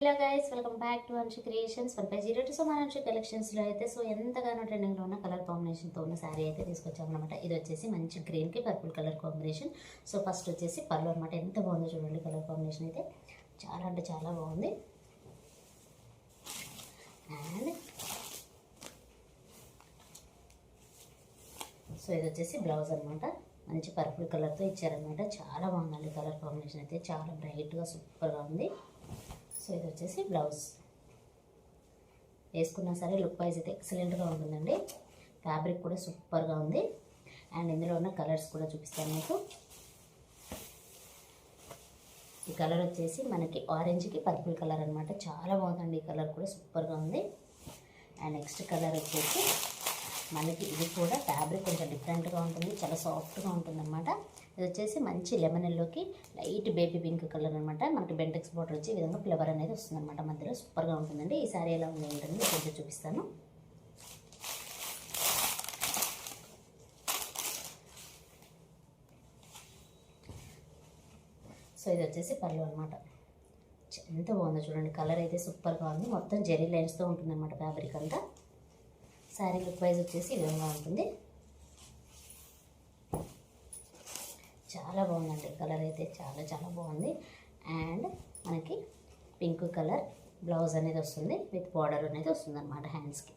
Hello guys, welcome back to Anshi creations 150. So మన అన్షి కలెక్షన్స్లో అయితే ఎంతగానో ట్రెండింగ్లో ఉన్న కలర్ కాంబినేషన్తో ఉన్న శారీ అయితే తీసుకొచ్చామన్నమాట. ఇది వచ్చేసి మంచి గ్రీన్కి purple colour combination. So first వచ్చేసి పళ్ళు అనమాట. ఎంత బాగుందో చూడండి, కలర్ కాంబినేషన్ అయితే చాలా అంటే చాలా బాగుంది. అండ్ సో ఇది వచ్చేసి బ్లౌజ్ అనమాట. మంచి పర్పుల్ కలర్తో ఇచ్చారనమాట. చాలా బాగుందండి కలర్ కాంబినేషన్ అయితే, చాలా బ్రైట్గా సూపర్గా ఉంది. సో ఇది వచ్చేసి బ్లౌజ్. వేసుకున్నా సరే లుక్ వైజ్ అయితే ఎక్సలెంట్గా ఉంటుందండి. ఫ్యాబ్రిక్ కూడా సూపర్గా ఉంది. అండ్ ఇందులో ఉన్న కలర్స్ కూడా చూపిస్తాను మీకు. ఈ కలర్ వచ్చేసి మనకి ఆరెంజ్కి పర్పుల్ కలర్ అనమాట. చాలా బాగుందండి, ఈ కలర్ కూడా సూపర్గా ఉంది. అండ్ నెక్స్ట్ కలర్ వచ్చేసి మనకి ఇది కూడా ఫ్యాబ్రిక్ కొంచెం డిఫరెంట్గా ఉంటుంది, చాలా సాఫ్ట్గా ఉంటుంది అనమాట. ఇది వచ్చేసి మంచి లెమన్ ఎల్లోకి లైట్ బేబీ పింక్ కలర్ అనమాట. మనకి బెంటెక్స్ బార్డర్ వచ్చి ఈ విధంగా ఫ్లవర్ అనేది వస్తుంది అనమాట. మధ్యలో సూపర్గా ఉంటుందండి. ఈ సారీ ఎలా ఉంది ఏంటంటే కొంచెం చూపిస్తాను. సో ఇది వచ్చేసి పళ్ళు అనమాట. ఎంత బాగుందో చూడండి, కలర్ అయితే సూపర్గా ఉంది. మొత్తం జెరీ లైన్స్తో ఉంటుంది అనమాట ఫ్యాబ్రిక్ అంతా. శారీ లుక్ వైజ్ వచ్చేసి ఈ విధంగా ఉంటుంది. చాలా బాగుందండి, కలర్ అయితే చాలా చాలా బాగుంది. అండ్ మనకి పింక్ కలర్ బ్లౌజ్ అనేది వస్తుంది, విత్ బార్డర్ అనేది వస్తుంది అనమాట హ్యాండ్స్కి.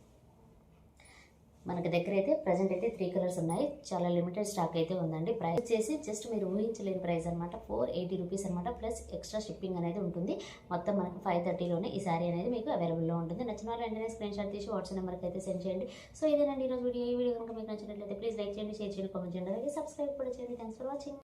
మనకి దగ్గర అయితే ప్రజెంట్ అయితే 3 కలర్స్ ఉన్నాయి. చాలా లిమిటెడ్ స్టాక్ అయితే ఉందండి. ప్రైస్ వచ్చేసి జస్ట్ మీరు ఊహించలేని ప్రైస్ అనమాట. 480 రూపీస్ అనమాట. ప్లస్ ఎక్స్ట్రా షిప్పింగ్ అనేది ఉంటుంది. మొత్తం మనకు 530లోనే ఈ సారీ అనేది మీకు అవైలబుల్లో ఉంటుంది. నచ్చిన వాళ్ళు వెంటనే స్క్రీన్ షాట్ తీసి వాట్సాప్ నెంబర్కి అయితే సెండ్ చేయండి. సో ఇదేనండి ఈరోజు వీడియో. ఈ వీడియో కనుక మీకు నచ్చినట్లయితే ప్లీజ్ లైక్ చేయండి, షేర్ చేయండి, కామెంట్ చేయండి, అలాగే సబ్స్క్రైబ్ కూడా చేయండి. Thanks for watching.